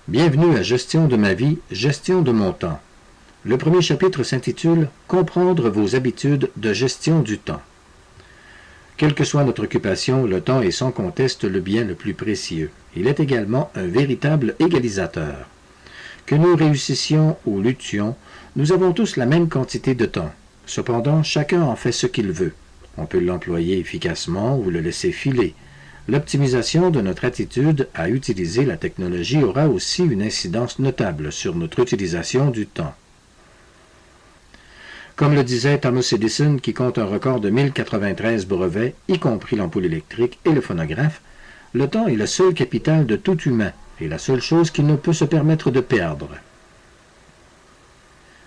Bienvenue à Gestion de ma vie, gestion de mon temps. Le premier chapitre s'intitule « Comprendre vos habitudes de gestion du temps ». Quelle que soit notre occupation, le temps est sans conteste le bien le plus précieux. Il est également un véritable égalisateur. Que nous réussissions ou luttions, nous avons tous la même quantité de temps. Cependant, chacun en fait ce qu'il veut. On peut l'employer efficacement ou le laisser filer. L'optimisation de notre attitude à utiliser la technologie aura aussi une incidence notable sur notre utilisation du temps. Comme le disait Thomas Edison, qui compte un record de 1093 brevets, y compris l'ampoule électrique et le phonographe, le temps est le seul capital de tout humain et la seule chose qu'il ne peut se permettre de perdre.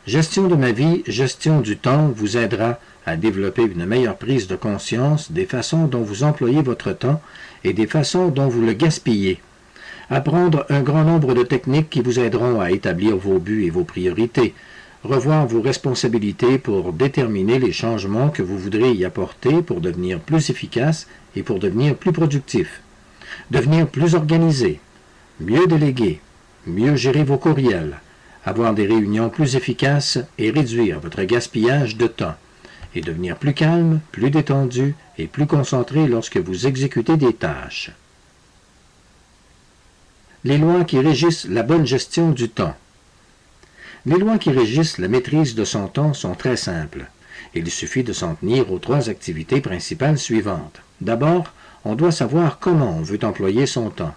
Gestion de ma vie, gestion du temps vous aidera à développer une meilleure prise de conscience des façons dont vous employez votre temps et des façons dont vous le gaspillez. Apprendre un grand nombre de techniques qui vous aideront à établir vos buts et vos priorités. Revoir vos responsabilités pour déterminer les changements que vous voudrez y apporter pour devenir plus efficace et pour devenir plus productif. Devenir plus organisé. Mieux déléguer. Mieux gérer vos courriels. Avoir des réunions plus efficaces et réduire votre gaspillage de temps, et devenir plus calme, plus détendu et plus concentré lorsque vous exécutez des tâches. Les lois qui régissent la bonne gestion du temps. Les lois qui régissent la maîtrise de son temps sont très simples. Il suffit de s'en tenir aux trois activités principales suivantes. D'abord, on doit savoir comment on veut employer son temps.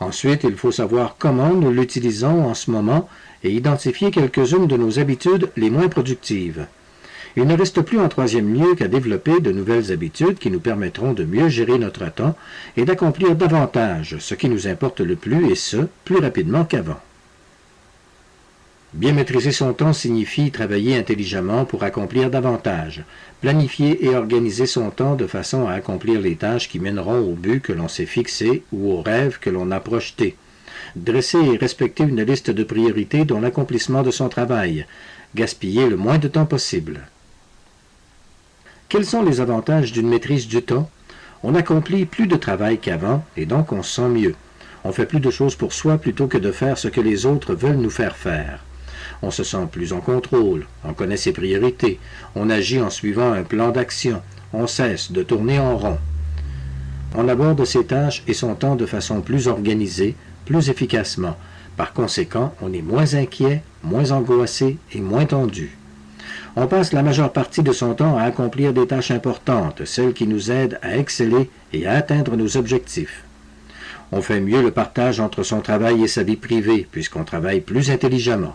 Ensuite, il faut savoir comment nous l'utilisons en ce moment et identifier quelques-unes de nos habitudes les moins productives. Il ne reste plus en troisième lieu qu'à développer de nouvelles habitudes qui nous permettront de mieux gérer notre temps et d'accomplir davantage ce qui nous importe le plus et ce, plus rapidement qu'avant. Bien maîtriser son temps signifie travailler intelligemment pour accomplir davantage, planifier et organiser son temps de façon à accomplir les tâches qui mèneront au but que l'on s'est fixé ou au rêve que l'on a projeté, dresser et respecter une liste de priorités dont l'accomplissement de son travail, gaspiller le moins de temps possible. Quels sont les avantages d'une maîtrise du temps? On accomplit plus de travail qu'avant et donc on se sent mieux. On fait plus de choses pour soi plutôt que de faire ce que les autres veulent nous faire faire. On se sent plus en contrôle, on connaît ses priorités, on agit en suivant un plan d'action, on cesse de tourner en rond. On aborde ses tâches et son temps de façon plus organisée, plus efficacement. Par conséquent, on est moins inquiet, moins angoissé et moins tendu. On passe la majeure partie de son temps à accomplir des tâches importantes, celles qui nous aident à exceller et à atteindre nos objectifs. On fait mieux le partage entre son travail et sa vie privée, puisqu'on travaille plus intelligemment.